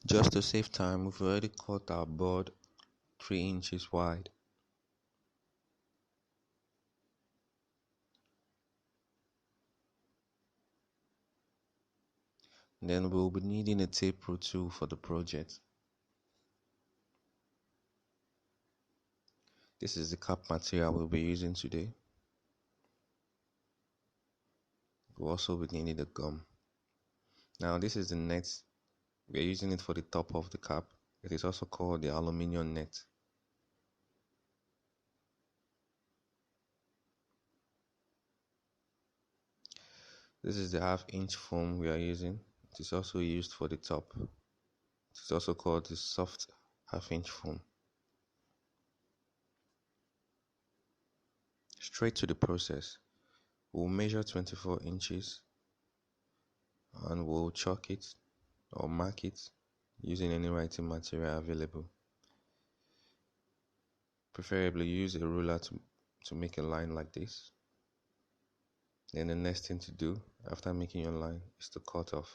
Just to save time, we've already cut our board 3 inches wide. Then we'll be needing a tape rule tool for the project. This is the cap material we'll be using today. We'll also be needing a gum. Now this is the net. We are using it for the top of the cap. It is also called the aluminium net. This is the half-inch foam we are using. It is also used for the top. It is also called the soft half-inch foam. Straight to the process. We'll measure 24 inches and we'll chalk it or mark it using any writing material available. Preferably use a ruler to make a line like this. Then the next thing to do after making your line is to cut off.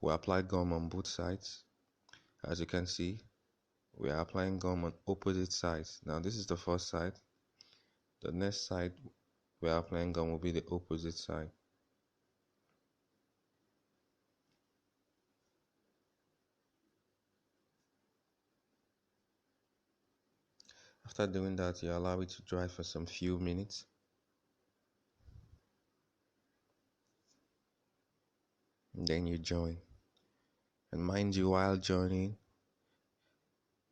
We apply gum on both sides. As you can see, we are applying gum on opposite sides. Now this is the first side. The next side we are applying gum will be the opposite side. After doing that, you allow it to dry for some few minutes. And then you join. And mind you, while joining,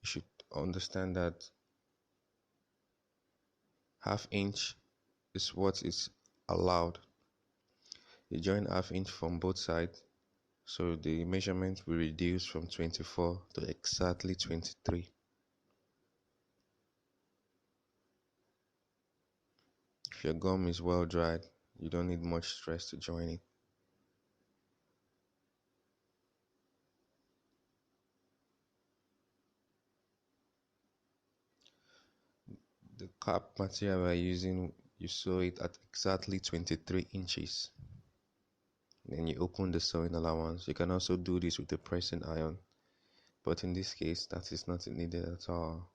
you should understand that half-inch is what is allowed. You join half-inch from both sides, so the measurement will reduce from 24 to exactly 23. If your gum is well dried, you don't need much stress to join it. The cap material we are using, you sew it at exactly 23 inches. Then you open the sewing allowance. You can also do this with a pressing iron, but in this case, that is not needed at all.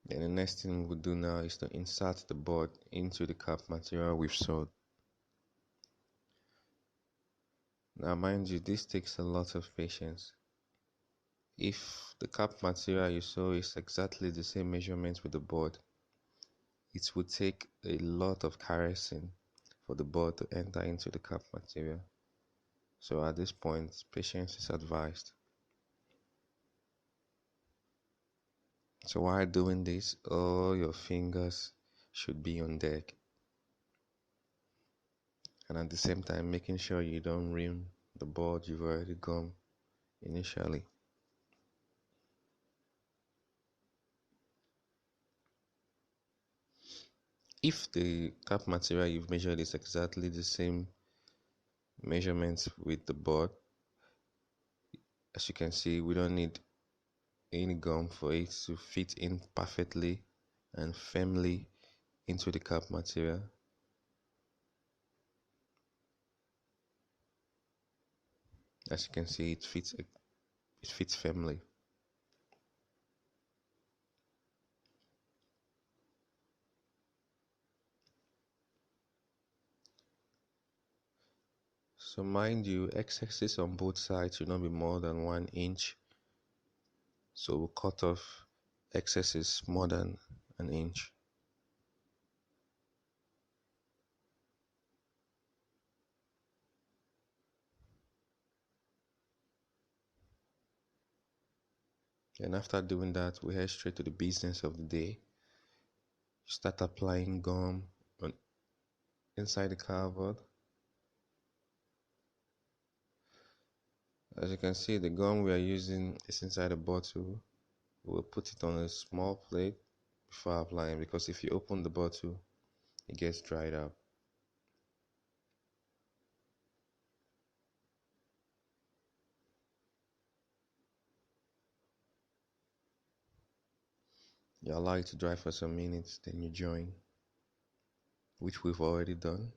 Then the next thing we'll do now is to insert the board into the cap material we've sewed. Now mind you, this takes a lot of patience. If the cap material you sew is exactly the same measurement with the board, it would take a lot of caressing for the board to enter into the cap material. So at this point, patience is advised. So while doing this, all your fingers should be on deck. And at the same time, making sure you don't ruin the board you've already gummed initially. If the cap material you've measured is exactly the same measurements with the board, as you can see, we don't need any gum for it to fit in perfectly and firmly into the cap material. As you can see, it fits firmly. So mind you, excesses on both sides should not be more than 1 inch. So we'll cut off excesses more than an inch. And after doing that, we head straight to the business of the day. Start applying gum on inside the cardboard. As you can see, the gum we are using is inside a bottle. We'll put it on a small plate before applying, because if you open the bottle, it gets dried up. You allow it to dry for some minutes, then you join, which we've already done.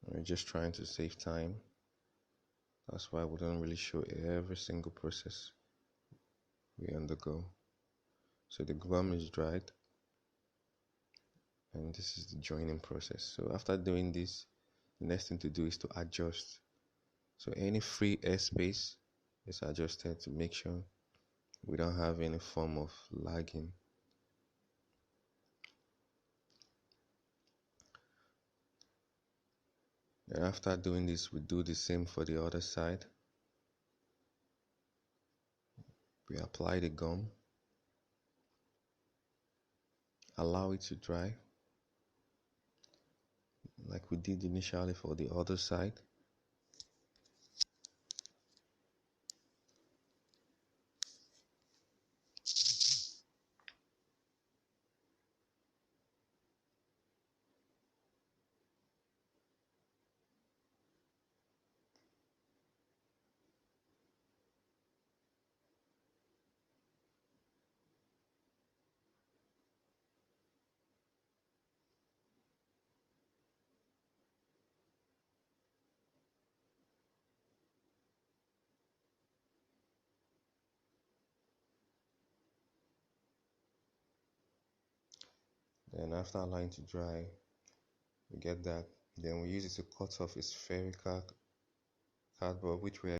We're just trying to save time. That's why we don't really show every single process we undergo. So the gum is dried, and this is the joining process. So after doing this, the next thing to do is to adjust. So any free airspace is adjusted to make sure we don't have any form of lagging. Then after doing this, we do the same for the other side. We apply the gum, allow it to dry like we did initially for the other side. Then after allowing to dry, we get that. Then we use it to cut off a spherical cardboard, which we